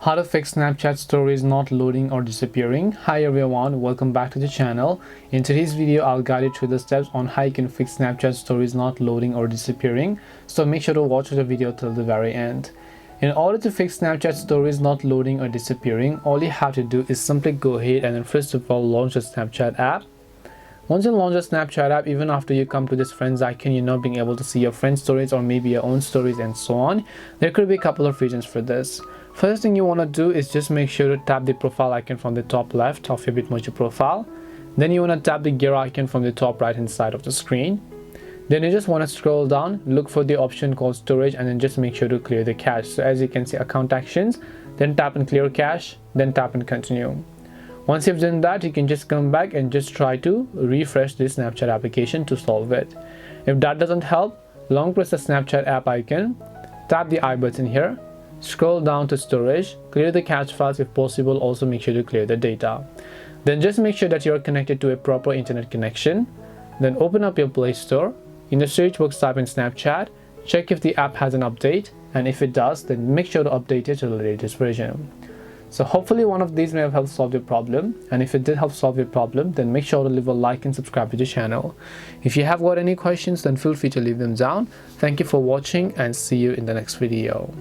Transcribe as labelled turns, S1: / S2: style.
S1: How to fix Snapchat stories not loading or disappearing. Hi everyone, welcome back to the channel. In today's video, I'll guide you through the steps on how you can fix Snapchat stories not loading or disappearing. So make sure to watch the video till the very end. In order to fix Snapchat stories not loading or disappearing, all you have to do is simply go ahead and then first of all launch the Snapchat app. Once you launch the Snapchat app, even after you come to this friends icon, you're not being able to see your friends stories or maybe your own stories and so on. There could be a couple of reasons for this. First thing you want to do is just make sure to tap the profile icon from the top left of your Bitmoji profile. Then you want to tap the gear icon from the top right hand side of the screen. Then you just want to scroll down, look for the option called storage, and then just make sure to clear the cache. So as you can see, account actions, then tap and clear cache, then tap and continue. Once you've done that, you can just come back and just try to refresh this Snapchat application to solve it. If that doesn't help, long press the Snapchat app icon, tap the I button here, scroll down to storage, clear the cache files if possible, also make sure to clear the data. Then just make sure that you are connected to a proper internet connection. Then open up your Play Store. In the search box type in Snapchat, check if the app has an update, and if it does, then make sure to update it to the latest version. So hopefully one of these may have helped solve your problem, and if it did help solve your problem, then make sure to leave a like and subscribe to the channel. If you have got any questions, then feel free to leave them down. Thank you for watching and see you in the next video.